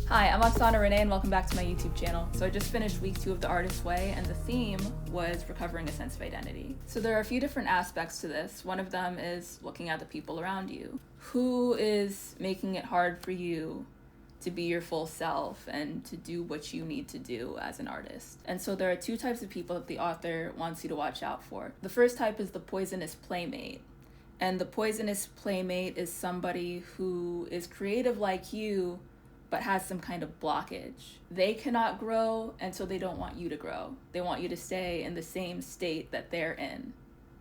Hi, I'm Oksana, Renee, and welcome back to my YouTube channel. So I just finished week 2 of The Artist's Way, and the theme was recovering a sense of identity. So there are a few different aspects to this. One of them is looking at the people around you. Who is making it hard for you to be your full self and to do what you need to do as an artist? And so there are two types of people that the author wants you to watch out for. The first type is the poisonous playmate. And the poisonous playmate is somebody who is creative like you, but has some kind of blockage. They cannot grow until they don't want you to grow. They want you to stay in the same state that they're in,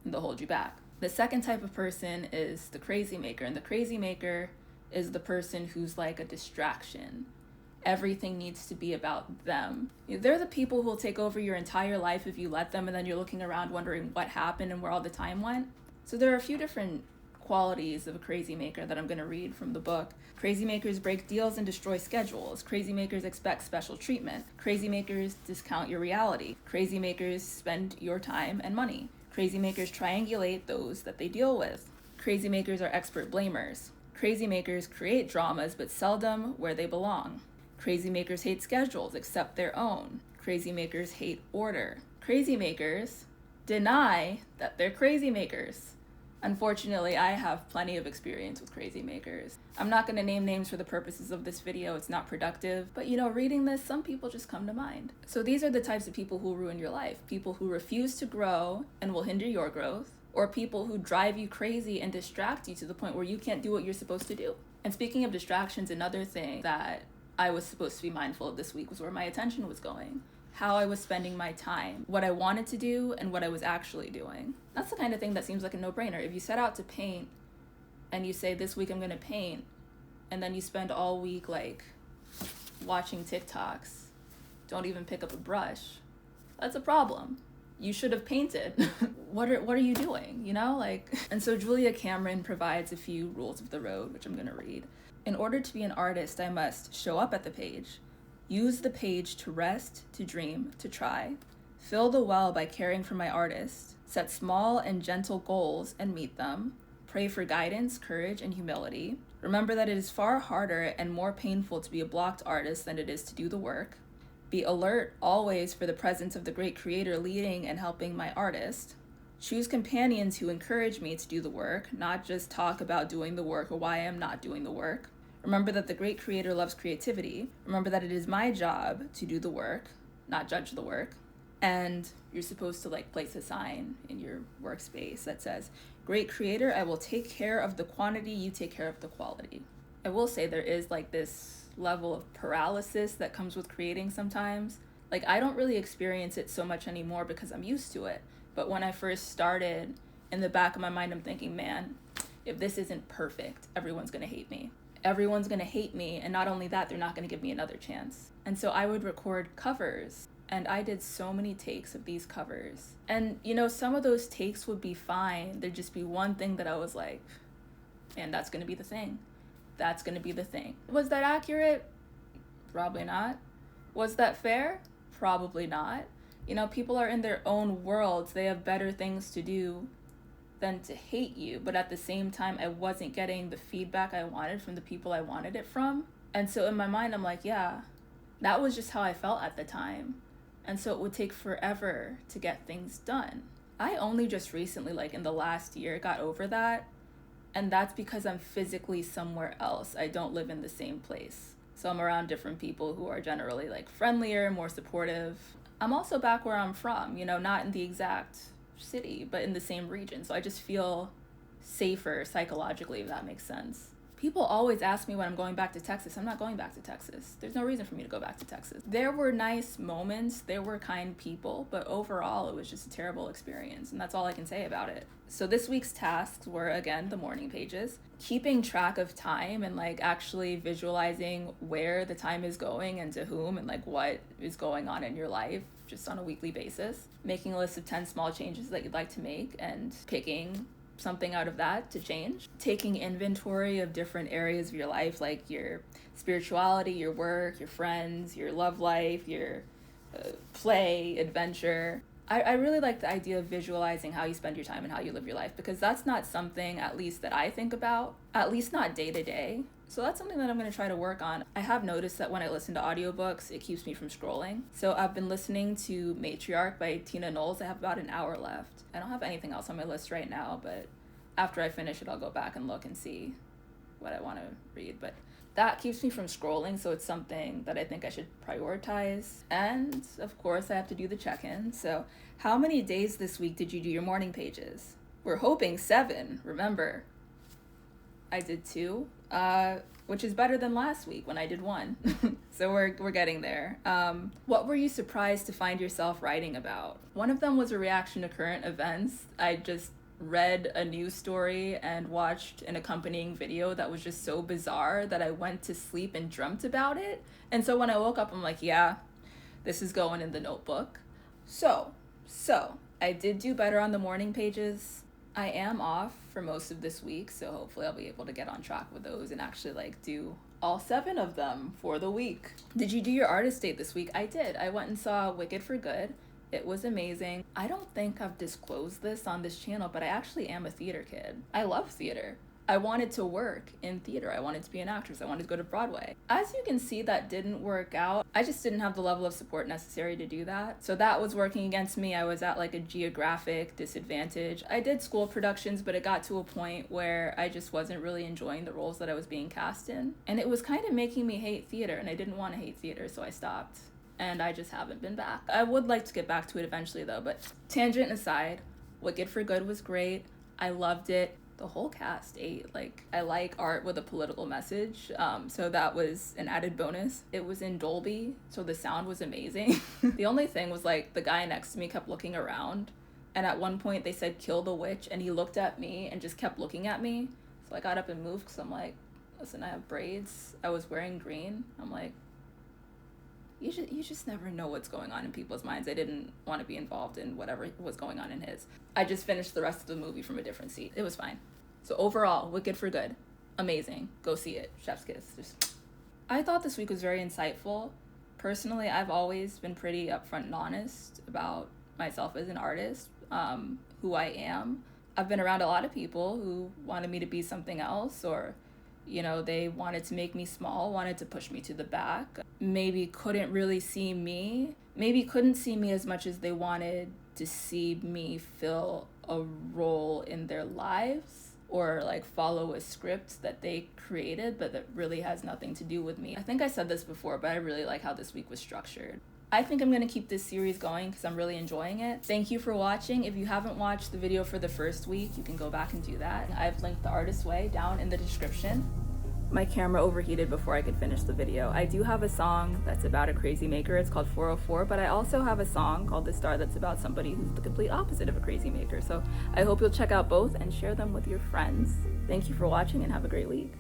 and they'll hold you back. The second type of person is the crazy maker, and the crazy maker is the person who's like a distraction. Everything needs to be about them. They're the people who will take over your entire life if you let them, and then you're looking around wondering what happened and where all the time went. So there are a few different qualities of a crazy maker that I'm going to read from the book. Crazy makers break deals and destroy schedules. Crazy makers expect special treatment. Crazy makers discount your reality. Crazy makers spend your time and money. Crazy makers triangulate those that they deal with. Crazy makers are expert blamers. Crazy makers create dramas but seldom where they belong. Crazy makers hate schedules except their own. Crazy makers hate order. Crazy makers deny that they're crazy makers. Unfortunately, I have plenty of experience with crazy makers. I'm not going to name names for the purposes of this video, it's not productive, but reading this, some people just come to mind. So these are the types of people who ruin your life. People who refuse to grow and will hinder your growth, or people who drive you crazy and distract you to the point where you can't do what you're supposed to do. And speaking of distractions, another thing that I was supposed to be mindful of this week was where my attention was going. How I was spending my time, what I wanted to do, and what I was actually doing. That's the kind of thing that seems like a no-brainer. If you set out to paint and you say, this week I'm gonna paint, and then you spend all week watching TikToks, don't even pick up a brush, that's a problem. You should have painted. What are you doing, And so Julia Cameron provides a few rules of the road, which I'm gonna read. In order to be an artist, I must show up at the page, use the page to rest, to dream, to try. Fill the well by caring for my artist. Set small and gentle goals and meet them. Pray for guidance, courage, and humility. Remember that it is far harder and more painful to be a blocked artist than it is to do the work. Be alert always for the presence of the great creator leading and helping my artist. Choose companions who encourage me to do the work, not just talk about doing the work or why I am not doing the work. Remember that the great creator loves creativity. Remember that it is my job to do the work, not judge the work. And you're supposed to place a sign in your workspace that says, great creator, I will take care of the quantity, you take care of the quality. I will say there is this level of paralysis that comes with creating sometimes. I don't really experience it so much anymore because I'm used to it. But when I first started, in the back of my mind, I'm thinking, man, if this isn't perfect, everyone's gonna hate me. Everyone's gonna hate me, and not only that, they're not gonna give me another chance. And so I would record covers, and I did so many takes of these covers. And some of those takes would be fine. There'd just be one thing that I was like, man, that's gonna be the thing. That's gonna be the thing. Was that accurate? Probably not. Was that fair? Probably not. People are in their own worlds. They have better things to do than to hate you, but at the same time, I wasn't getting the feedback I wanted from the people I wanted it from. And so in my mind, I'm like, yeah, that was just how I felt at the time. And so it would take forever to get things done. I only just recently, in the last year, got over that. And that's because I'm physically somewhere else. I don't live in the same place. So I'm around different people who are generally friendlier, more supportive. I'm also back where I'm from, not in the exact city, but in the same region. So I just feel safer psychologically, if that makes sense. People always ask me when I'm going back to Texas. I'm not going back to Texas. There's no reason for me to go back to Texas. There were nice moments, there were kind people, but overall it was just a terrible experience, and that's all I can say about it. So this week's tasks were, again, the morning pages. Keeping track of time and actually visualizing where the time is going and to whom and what is going on in your life just on a weekly basis. Making a list of 10 small changes that you'd like to make and picking something out of that to change. Taking inventory of different areas of your life, like your spirituality, your work, your friends, your love life, your play, adventure. I really like the idea of visualizing how you spend your time and how you live your life, because that's not something, at least that I think about, at least not day to day. So that's something that I'm going to try to work on. I have noticed that when I listen to audiobooks, it keeps me from scrolling. So I've been listening to Matriarch by Tina Knowles. I have about an hour left. I don't have anything else on my list right now, but after I finish it, I'll go back and look and see what I want to read. But that keeps me from scrolling, so it's something that I think I should prioritize. And of course, I have to do the check-in. So how many days this week did you do your morning pages? We're hoping 7, remember. I did 2, which is better than last week when I did 1. So we're getting there. What were you surprised to find yourself writing about? One of them was a reaction to current events. I just read a news story and watched an accompanying video that was just so bizarre that I went to sleep and dreamt about it. And so when I woke up, I'm like, yeah, this is going in the notebook. So I did do better on the morning pages. I am off for most of this week, so hopefully I'll be able to get on track with those and actually do all 7 of them for the week. Did you do your artist date this week? I did. I went and saw Wicked for Good. It was amazing. I don't think I've disclosed this on this channel, but I actually am a theater kid. I love theater. I wanted to work in theater. I wanted to be an actress. I wanted to go to Broadway. As you can see, that didn't work out. I just didn't have the level of support necessary to do that. So that was working against me. I was at a geographic disadvantage. I did school productions, but it got to a point where I just wasn't really enjoying the roles that I was being cast in. And it was kind of making me hate theater, and I didn't want to hate theater, so I stopped. And I just haven't been back. I would like to get back to it eventually though, but tangent aside, Wicked for Good was great. I loved it. The whole cast ate. I like art with a political message, so that was an added bonus. It was in Dolby, so the sound was amazing. The only thing was the guy next to me kept looking around, and at one point they said kill the witch, and he looked at me and just kept looking at me. So I got up and moved because I'm like, listen, I have braids. I was wearing green. I'm like, you just never know what's going on in people's minds. I didn't want to be involved in whatever was going on in his. I just finished the rest of the movie from a different seat. It was fine. So overall, Wicked for Good. Amazing. Go see it. Chef's kiss. I thought this week was very insightful. Personally, I've always been pretty upfront and honest about myself as an artist, who I am. I've been around a lot of people who wanted me to be something else, or they wanted to make me small, wanted to push me to the back, maybe couldn't really see me, maybe couldn't see me as much as they wanted to see me fill a role in their lives, or follow a script that they created, but that really has nothing to do with me. I think I said this before, but I really like how this week was structured. I think I'm going to keep this series going because I'm really enjoying it. Thank you for watching. If you haven't watched the video for the first week, you can go back and do that. I've linked The Artist's Way down in the description. My camera overheated before I could finish the video. I do have a song that's about a crazy maker. It's called 404, but I also have a song called The Star that's about somebody who's the complete opposite of a crazy maker. So I hope you'll check out both and share them with your friends. Thank you for watching and have a great week.